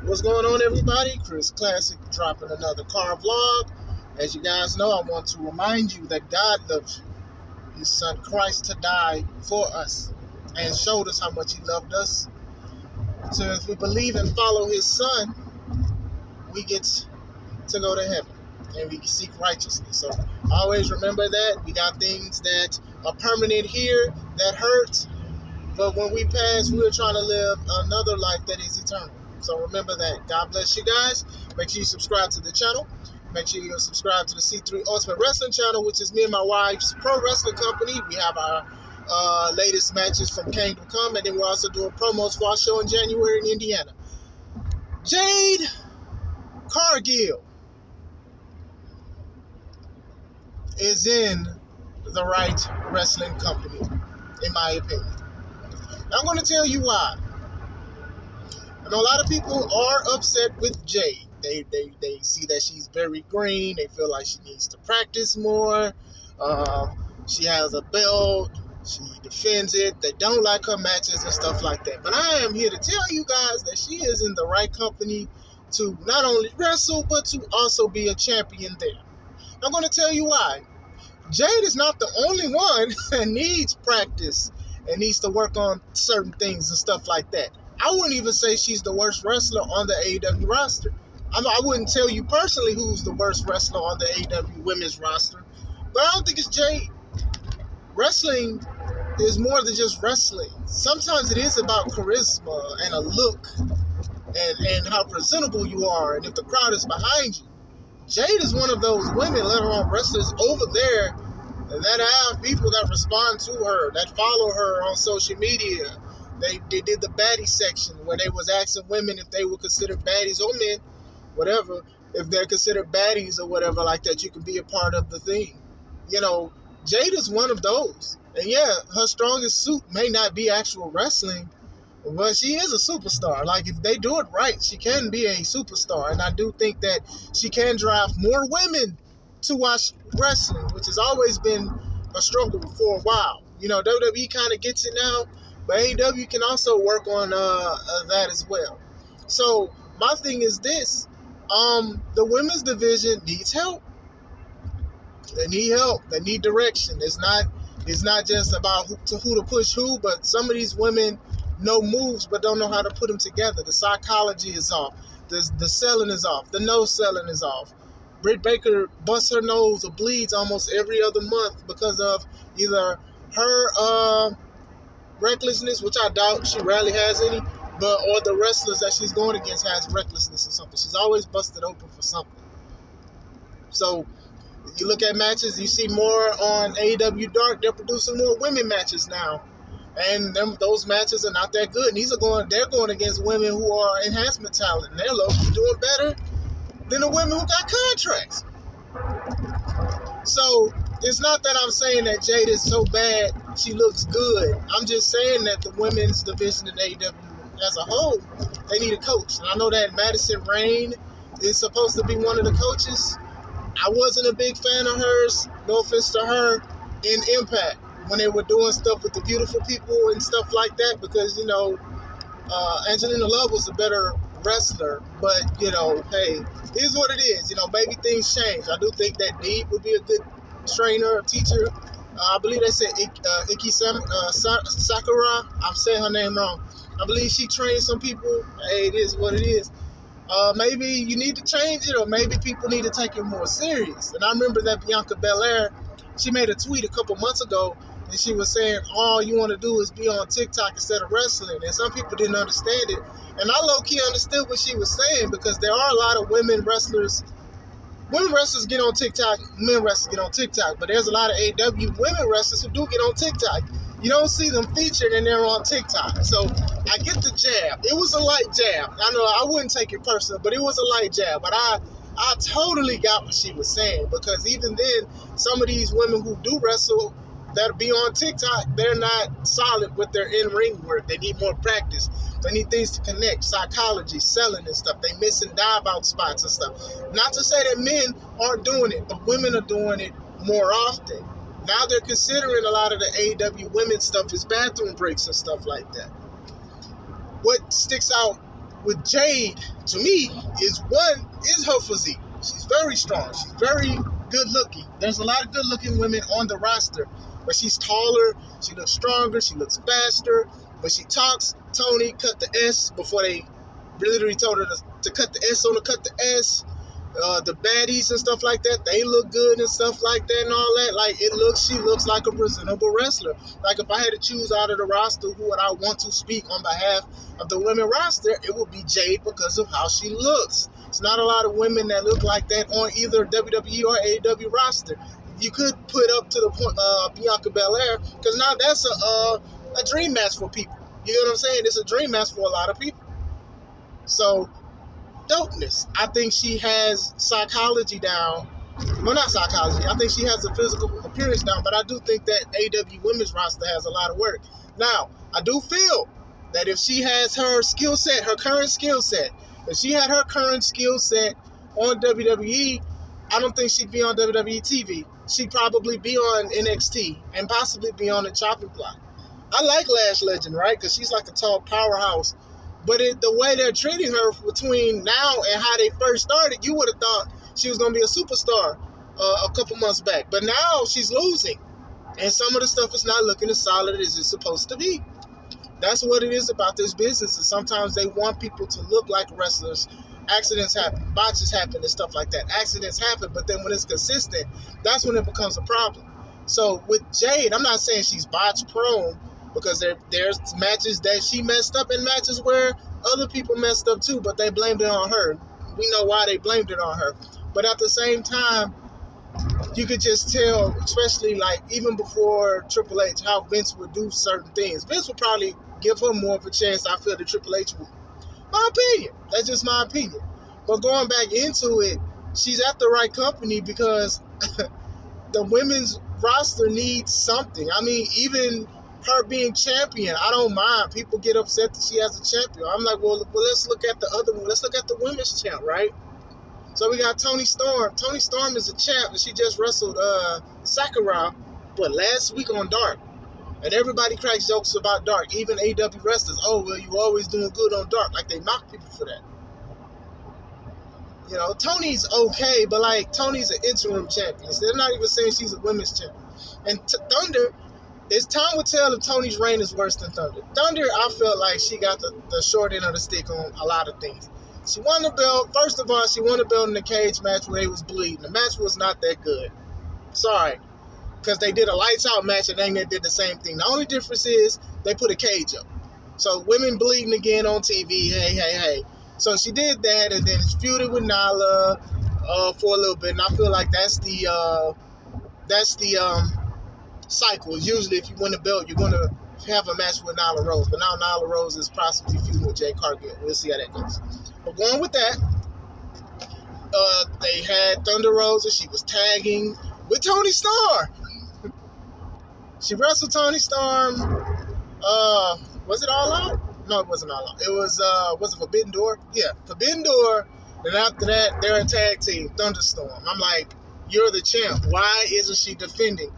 What's going on, everybody? Chris Classic dropping another car vlog. As you guys know, I want to remind you that God loves you. His son Christ to die for us and showed us how much he loved us. So if we believe and follow his son, we get to go to heaven and we can seek righteousness. So always remember that. We got things that are permanent here that hurt, but when we pass, we're trying to live another life that is eternal. So remember that. God bless you guys. Make sure you subscribe to the channel. Make sure you subscribe to the C3 Ultimate Wrestling channel, which is me and my wife's pro wrestling company. We have our latest matches from Kingdom Come, and then we're also doing promos for our show in January in Indiana. Jade Cargill is in the right wrestling company, in my opinion. I'm going to tell you why. I know a lot of people are upset with Jade. They see that she's very green. They feel like she needs to practice more. She has a belt. She defends it. They don't like her matches and stuff like that. But I am here to tell you guys that she is in the right company to not only wrestle, but to also be a champion there. I'm going to tell you why. Jade is not the only one that needs practice and needs to work on certain things and stuff like that. I wouldn't even say she's the worst wrestler on the AEW roster. I wouldn't tell you personally who's the worst wrestler on the AEW women's roster, but I don't think it's Jade. Wrestling is more than just wrestling. Sometimes it is about charisma and a look and how presentable you are and if the crowd is behind you. Jade is one of those women, let alone wrestlers, over there that have people that respond to her, that follow her on social media. They did the baddie section where they was asking women if they were considered baddies or men, whatever, if they're considered baddies or whatever like that, you can be a part of the thing. You know, Jade is one of those. And yeah, her strongest suit may not be actual wrestling, but she is a superstar. Like, if they do it right, she can be a superstar. And I do think that she can drive more women to watch wrestling, which has always been a struggle for a while. You know, WWE kind of gets it now, but AEW can also work on that as well. So my thing is this: the women's division needs help. They need help. They need direction. It's not just about who to push who, but some of these women know moves but don't know how to put them together. The psychology is off. The selling is off. The no selling is off. Britt Baker busts her nose or bleeds almost every other month because of either her recklessness, which I doubt, she rarely has any, or the wrestlers that she's going against has recklessness or something. She's always busted open for something. So you look at matches, you see more on AEW Dark. They're producing more women matches now, and those matches are not that good. And they're going against women who are enhancement talent, and they're doing better than the women who got contracts. So it's not that I'm saying that Jade is so bad she looks good. I'm just saying that the women's division in AEW as a whole, they need a coach. And I know that Madison Rayne is supposed to be one of the coaches. I wasn't a big fan of hers, no offense to her, in Impact when they were doing stuff with the beautiful people and stuff like that, because, you know, Angelina Love was a better wrestler, but, you know, hey, it is what it is. You know, maybe things change. I do think that Deeb would be a good trainer or teacher. I believe they said Iki Sakura. I'm saying her name wrong. I believe she trains some people. Hey, it is what it is. Maybe you need to change it, or maybe people need to take it more serious. And I remember that Bianca Belair, she made a tweet a couple months ago, and she was saying, all you want to do is be on TikTok instead of wrestling. And some people didn't understand it. And I low-key understood what she was saying, because there are a lot of women wrestlers. Women wrestlers get on TikTok, men wrestlers get on TikTok, but there's a lot of AEW women wrestlers who do get on TikTok. You don't see them featured and they're on TikTok. So I get the jab. It was a light jab. I know I wouldn't take it personal, but it was a light jab. But I totally got what she was saying, because even then, some of these women who do wrestle that be on TikTok, they're not solid with their in-ring work. They need more practice. They need things to connect, psychology, selling and stuff. They missing dive-out spots and stuff. Not to say that men aren't doing it, but women are doing it more often. Now they're considering a lot of the AEW women's stuff as bathroom breaks and stuff like that. What sticks out with Jade, to me, is her physique. She's very strong. She's very good looking. There's a lot of good looking women on the roster, but she's taller. She looks stronger. She looks faster. When she talks, Tony cut the S before they literally told her to cut the S on the cut the S. The baddies and stuff like that, they look good and stuff like that and all that. Like, she looks like a presentable wrestler. Like, if I had to choose out of the roster who would I want to speak on behalf of the women roster, it would be Jade because of how she looks. It's not a lot of women that look like that on either WWE or AEW roster. You could put up to the point Bianca Belair, because now that's a dream match for people. You know what I'm saying? It's a dream match for a lot of people. So, dopeness. I think she has psychology down. Well, not psychology. I think she has the physical appearance down, but I do think that AEW women's roster has a lot of work. Now, I do feel that if she has her skill set, her current skill set, if she had her current skill set on WWE, I don't think she'd be on WWE TV. She'd probably be on NXT and possibly be on the chopping block. I like Lash Legend, right? Because she's like a tall powerhouse. But the way they're treating her between now and how they first started, you would have thought she was going to be a superstar a couple months back. But now she's losing. And some of the stuff is not looking as solid as it's supposed to be. That's what it is about this business. And sometimes they want people to look like wrestlers. Accidents happen, botches happen, and stuff like that. Accidents happen, but then when it's consistent, that's when it becomes a problem. So with Jade, I'm not saying she's botch prone, because there's matches that she messed up and matches where other people messed up too, but they blamed it on her. We know why they blamed it on her. But at the same time, you could just tell, especially like even before Triple H, how Vince would do certain things. Vince would probably give her more of a chance, I feel, than Triple H would. My opinion. That's just my opinion. But going back into it, she's at the right company because the women's roster needs something. I mean, even her being champion, I don't mind. People get upset that she has a champion. I'm like, well, let's look at the other one. Let's look at the women's champ, right? So we got Toni Storm. Toni Storm is a champ, and she just wrestled Sakura, last week on Dark. And everybody cracks jokes about Dark, even AEW wrestlers. Oh, well, you always doing good on Dark. Like, they mock people for that. You know, Tony's okay, but, like, Tony's an interim champion. So they're not even saying she's a women's champion. And Thunder, time will tell if Tony's reign is worse than Thunder. Thunder, I felt like she got the short end of the stick on a lot of things. She won the belt. First of all, she won the belt in the cage match where they was bleeding. The match was not that good. Sorry. Because they did a lights out match and then they did the same thing. The only difference is they put a cage up. So women bleeding again on TV. Hey. So she did that, and then she feuded with Nyla for a little bit. And I feel like that's the cycle. Usually if you win the belt, you're going to have a match with Nyla Rose. But now Nyla Rose is possibly feuding with Jade Cargill. We'll see how that goes. But going with that, they had Thunder Rosa. She was tagging with Toni Storm. She wrestled Toni Storm. Was it All Out? No, it wasn't All Out. It was it Forbidden Door? Yeah, Forbidden Door. Then after that, they're a tag team, Thunderstorm. I'm like, you're the champ. Why isn't she defending?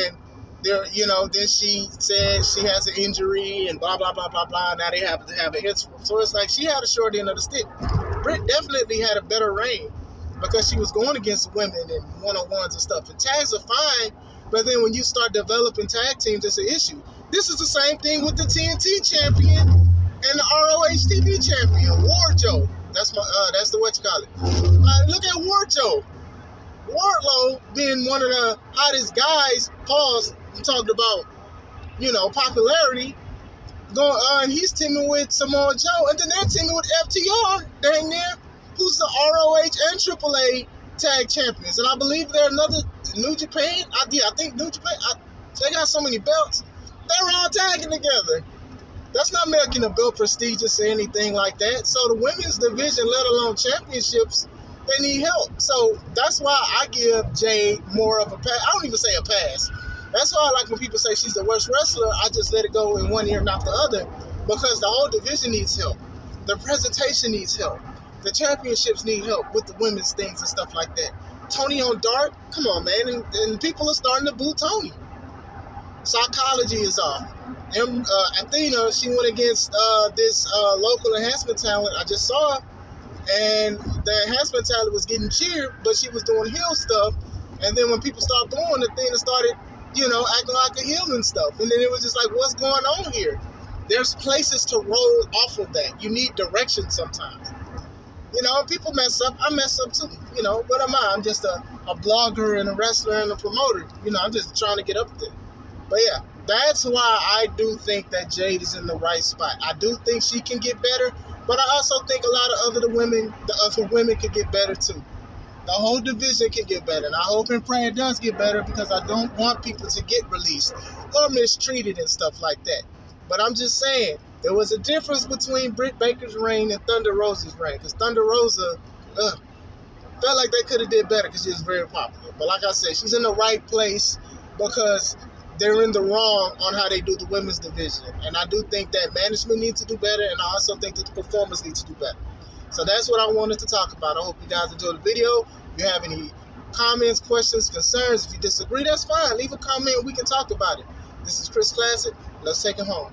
And there, then she said she has an injury and blah blah blah blah blah. Now they have to have an interim. So it's like she had a short end of the stick. Britt definitely had a better reign because she was going against women and one-on-ones and stuff. And tags are fine, but then when you start developing tag teams, it's an issue. This is the same thing with the TNT champion and the ROH TV champion, Wardlow. That's the what you call it. Look at Wardlow. Wardlow being one of the hottest guys, I'm talking about, popularity, and he's teaming with Samoa Joe, and then they're teaming with FTR, dang near, who's the ROH and AAA tag champions. And I believe they're another New Japan. I think New Japan, they got so many belts. They're all tagging together. That's not making the belt prestigious or anything like that. So the women's division, let alone championships, they need help. So that's why I give Jade more of a pass. I don't even say a pass. That's why I like when people say she's the worst wrestler. I just let it go in one ear, not the other, because the whole division needs help. The presentation needs help. The championships need help with the women's things and stuff like that. Tony on Dark, come on, man. And people are starting to boo Tony. Psychology is off. Athena, she went against this local enhancement talent. I just saw her, and the enhancement talent was getting cheered, but she was doing heel stuff. And then when people started going, Athena started, acting like a heel and stuff. And then it was just like, what's going on here? There's places to roll off of that. You need direction sometimes. People mess up. I mess up too. What am I? I'm just a blogger and a wrestler and a promoter. I'm just trying to get up there. But yeah, that's why I do think that Jade is in the right spot. I do think she can get better, but I also think a lot of other women could get better too. The whole division can get better, and I hope and pray it does get better, because I don't want people to get released or mistreated and stuff like that. But I'm just saying, there was a difference between Britt Baker's reign and Thunder Rosa's reign, because Thunder Rosa felt like they could have did better because she was very popular. But like I said, she's in the right place because they're in the wrong on how they do the women's division. And I do think that management needs to do better, and I also think that the performers need to do better. So that's what I wanted to talk about. I hope you guys enjoyed the video. If you have any comments, questions, concerns, if you disagree, that's fine. Leave a comment and we can talk about it. This is Chris Classic. Let's take it home.